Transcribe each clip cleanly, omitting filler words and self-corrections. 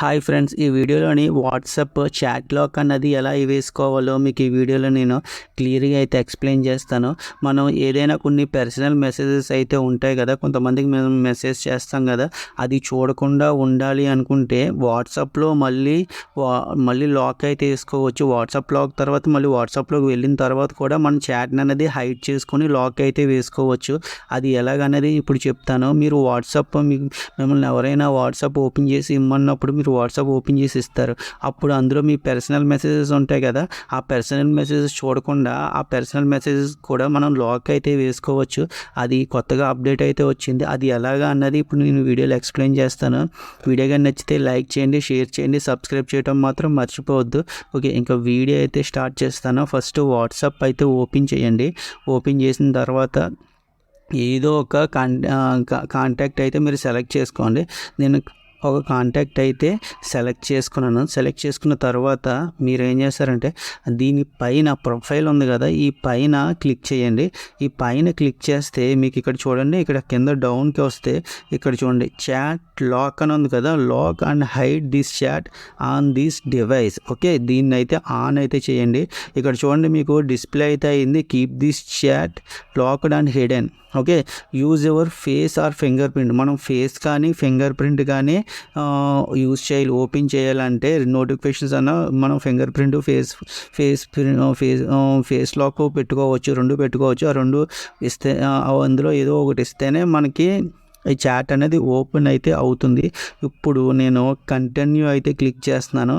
Hi friends, ఈ వీడియోలోని WhatsApp chat lock అన్నది ఎలా వేసుకోవాలో మీకు ఈ వీడియోలో నేను క్లియర్గా అయితే ఎక్స్ప్లెయిన్ చేస్తాను. మనం ఏదైనా కొన్ని పర్సనల్ మెసేజెస్ అయితే ఉంటాయి కదా, కొంతమందికి మేము మెసేజ్ చేస్తాం కదా, అది చూడకుండా ఉండాలి అనుకుంటే వాట్సాప్లో మళ్ళీ లాక్ అయితే వేసుకోవచ్చు. వాట్సాప్ లాక్ తర్వాత మళ్ళీ వాట్సాప్లోకి వెళ్ళిన తర్వాత కూడా మన చాట్ని అనేది హైడ్ చేసుకొని లాక్ అయితే వేసుకోవచ్చు. అది ఎలాగనేది ఇప్పుడు చెప్తాను. మీరు వాట్సాప్ మిమ్మల్ని ఎవరైనా వాట్సాప్ ఓపెన్ చేసి ఇమ్మన్నప్పుడు మీరు వాట్సాప్ ఓపెన్ చేసి ఇస్తారు. అప్పుడు అందులో మీ పర్సనల్ మెసేజెస్ ఉంటాయి కదా, ఆ పర్సనల్ మెసేజెస్ చూడకుండా ఆ పర్సనల్ మెసేజెస్ కూడా మనం లాక్ అయితే వేసుకోవచ్చు. అది కొత్తగా అప్డేట్ అయితే వచ్చింది. అది ఎలాగా అన్నది ఇప్పుడు నేను వీడియోలో ఎక్స్ప్లెయిన్ చేస్తాను. వీడియో కానీ నచ్చితే లైక్ చేయండి, షేర్ చేయండి, సబ్స్క్రైబ్ చేయడం మాత్రం మర్చిపోవద్దు. ఓకే, ఇంకా వీడియో అయితే స్టార్ట్ చేస్తాను. ఫస్ట్ వాట్సాప్ అయితే ఓపెన్ చేయండి. ఓపెన్ చేసిన తర్వాత ఏదో ఒక కాంటాక్ట్ అయితే మీరు సెలెక్ట్ చేసుకోండి. నేను ఒక కాంటాక్ట్ అయితే సెలెక్ట్ చేసుకున్నాను. సెలెక్ట్ చేసుకున్న తర్వాత మీరు ఏం చేస్తారంటే దీనిపైన ప్రొఫైల్ ఉంది కదా, ఈ పైన క్లిక్ చేయండి. ఈ పైన క్లిక్ చేస్తే మీకు ఇక్కడ చూడండి, ఇక్కడ కింద డౌన్కి వస్తే ఇక్కడ చూడండి చాట్ లాక్ అని ఉంది కదా, lock and hide this chat on this device. Okay, దీన్ని అయితే ఆన్ అయితే చేయండి. ఇక్కడ చూడండి మీకు డిస్ప్లే అయితే అయింది, keep this chat locked and hidden. Okay, use your face or fingerprint. మనం ఫేస్ కానీ ఫింగర్ ప్రింట్ కానీ యూజ్ చేయాలి. ఓపెన్ చేయాలంటే నోటిఫికేషన్స్ అన్న మనం ఫింగర్ ప్రింట్ ఫేస్ లాక్ పెట్టుకోవచ్చు, రెండు పెట్టుకోవచ్చు. ఆ రెండు ఇస్తే అందులో ఏదో ఒకటి ఇస్తేనే మనకి ఈ చాట్ అనేది ఓపెన్ అయితే అవుతుంది. ఇప్పుడు నేను కంటిన్యూ అయితే క్లిక్ చేస్తున్నాను.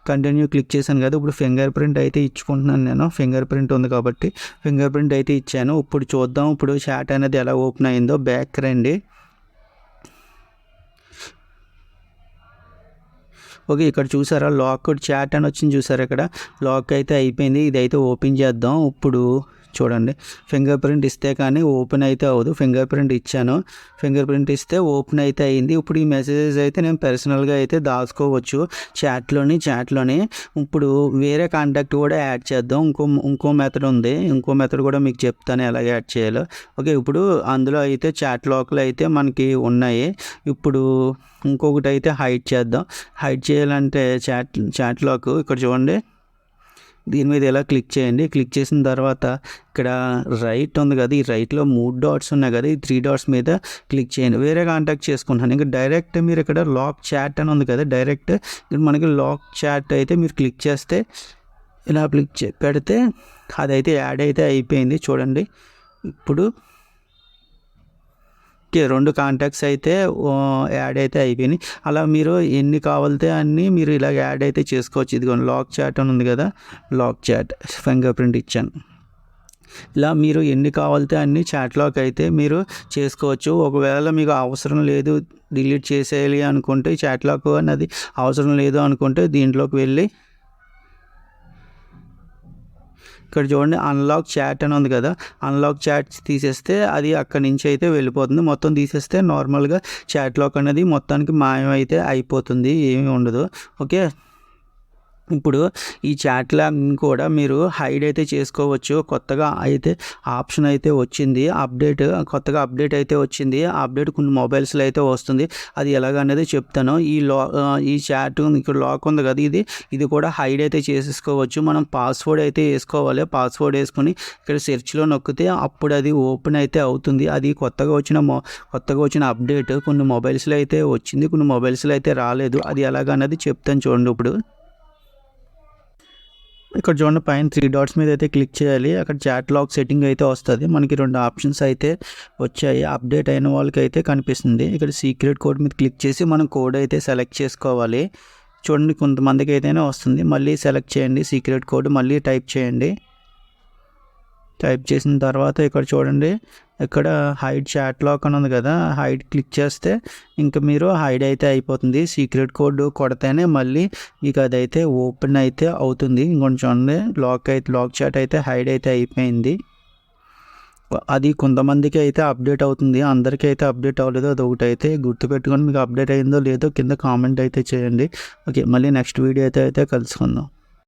కంటిన్యూ క్లిక్ చేశాను కదా, ఇప్పుడు ఫింగర్ ప్రింట్ అయితే ఇచ్చుకుంటున్నాను. నేను ఫింగర్ ప్రింట్ ఉంది కాబట్టి ఫింగర్ ప్రింట్ అయితే ఇచ్చాను. ఇప్పుడు చూద్దాం ఇప్పుడు చాట్ అనేది ఎలా ఓపెన్ అయిందో. బ్యాక్ రండి. ఓకే, ఇక్కడ చూసారా లాక్ చాట్ అని వచ్చింది, చూసారా ఇక్కడ లాక్ అయితే అయిపోయింది. ఇదైతే ఓపెన్ చేద్దాం. ఇప్పుడు చూడండి, ఫింగర్ ప్రింట్ ఇస్తే కానీ ఓపెన్ అయితే అవ్వదు. ఫింగర్ ప్రింట్ ఇచ్చాను, ఫింగర్ ప్రింట్ ఇస్తే ఓపెన్ అయితే అయింది. ఇప్పుడు ఈ మెసేజెస్ అయితే నేను పర్సనల్గా అయితే దాచుకోవచ్చు చాట్లోని. ఇప్పుడు వేరే కాంటాక్ట్ కూడా యాడ్ చేద్దాం. ఇంకో మెథడ్ ఉంది, ఇంకో మెథడ్ కూడా మీకు చెప్తాను ఎలా యాడ్ చేయాలో. ఓకే, ఇప్పుడు అందులో అయితే చాట్ లాక్లు అయితే మనకి ఉన్నాయి. ఇప్పుడు ఇంకొకటి అయితే హైడ్ చేద్దాం. హైడ్ చేయాలంటే చాట్ లాక్ ఇక్కడ చూడండి, దీని మీద ఎలా క్లిక్ చేయండి. క్లిక్ చేసిన తర్వాత ఇక్కడ రైట్ ఉంది కదా, ఈ రైట్లో 3 డాట్స్ ఉన్నాయి కదా, ఈ 3 డాట్స్ మీద క్లిక్ చేయండి. వేరే కాంటాక్ట్ చేసుకుంటాను. ఇంకా డైరెక్ట్ మీరు ఇక్కడ లాక్ చాట్ అని ఉంది కదా, డైరెక్ట్ మనకి లాక్ చాట్ అయితే మీరు క్లిక్ చేస్తే ఇలా పెడితే అదైతే యాడ్ అయితే అయిపోయింది. చూడండి ఇప్పుడు రెండు కాంటాక్ట్స్ అయితే యాడ్ అయితే అయిపోయినాయి. అలా మీరు ఎన్ని కావాలితే అన్నీ మీరు ఇలా యాడ్ అయితే చేసుకోవచ్చు. ఇదిగోండి లాక్ చాట్ అని ఉంది కదా, లాక్ చాట్ ఫింగర్ ప్రింట్ ఇచ్చాను. ఇలా మీరు ఎన్ని కావాలితే అన్ని చాట్ లాక్ అయితే మీరు చేసుకోవచ్చు. ఒకవేళ మీకు అవసరం లేదు, డిలీట్ చేసేయాలి అనుకుంటే చాట్ లాక్ అన్నది అవసరం లేదు అనుకుంటే దీంట్లోకి వెళ్ళి ఇక్కడ చూడండి అన్లాక్ చాట్ అని ఉంది కదా, అన్లాక్ చాట్ తీసేస్తే అది అక్కడి నుంచి అయితే వెళ్ళిపోతుంది. మొత్తం తీసేస్తే నార్మల్గా చాట్ లాక్ అనేది మొత్తానికి మాయం అయితే అయిపోతుంది, ఏమీ ఉండదు. ఓకే, ఇప్పుడు ఈ చాట్ లాక్ కూడా మీరు హైడ్ అయితే చేసుకోవచ్చు. కొత్తగా అయితే ఆప్షన్ అయితే వచ్చింది, కొత్తగా అప్డేట్ అయితే వచ్చింది. ఆ అప్డేట్ కొన్ని మొబైల్స్లో అయితే వస్తుంది. అది ఎలాగనేది చెప్తాను. ఈ చాట్ ఇక్కడ లాక్ ఉంది కదా, ఇది కూడా హైడ్ అయితే చేసేసుకోవచ్చు. మనం పాస్వర్డ్ అయితే వేసుకోవాలి. పాస్వర్డ్ వేసుకొని ఇక్కడ సెర్చ్లో నొక్కితే అప్పుడు అది ఓపెన్ అయితే అవుతుంది. అది కొత్తగా వచ్చిన అప్డేట్ కొన్ని మొబైల్స్లో అయితే వచ్చింది, కొన్ని మొబైల్స్లో అయితే రాలేదు. అది ఎలాగన్నది చెప్తాను చూడండి. ఇప్పుడు ఇక్కడ చూడండి పైన 3 డాట్స్ మీద అయితే క్లిక్ చేయాలి. అక్కడ చాట్ లాక్ సెట్టింగ్ అయితే వస్తుంది. మనకి 2 ఆప్షన్స్ అయితే వచ్చాయి. అప్డేట్ అయిన వాళ్ళకి అయితే కనిపిస్తుంది. ఇక్కడ సీక్రెట్ కోడ్ మీద క్లిక్ చేసి మనం కోడ్ అయితే సెలెక్ట్ చేసుకోవాలి. చూడండి కొంతమందికి అయితేనే వస్తుంది. మళ్ళీ సెలెక్ట్ చేయండి, సీక్రెట్ కోడ్ మళ్ళీ టైప్ చేయండి. టైప్ చేసిన తర్వాత ఇక్కడ చూడండి, ఇక్కడ హైడ్ చాట్ లాక్ అని ఉంది కదా, హైడ్ క్లిక్ చేస్తే ఇంకా మీరు హైడ్ అయితే అయిపోతుంది. సీక్రెట్ కోడ్ కొడితేనే మళ్ళీ మీకు అదైతే ఓపెన్ అయితే అవుతుంది. ఇంకొంచెం చూడండి లాక్ చాట్ అయితే హైడ్ అయితే అయిపోయింది. అది కొంతమందికి అయితే అప్డేట్ అవుతుంది, అందరికీ అయితే అప్డేట్ అవ్వలేదు. అది ఒకటి అయితే గుర్తుపెట్టుకొని మీకు అప్డేట్ అయిందో లేదో కింద కామెంట్ అయితే చేయండి. ఓకే, మళ్ళీ నెక్స్ట్ వీడియో అయితే కలుసుకుందాం.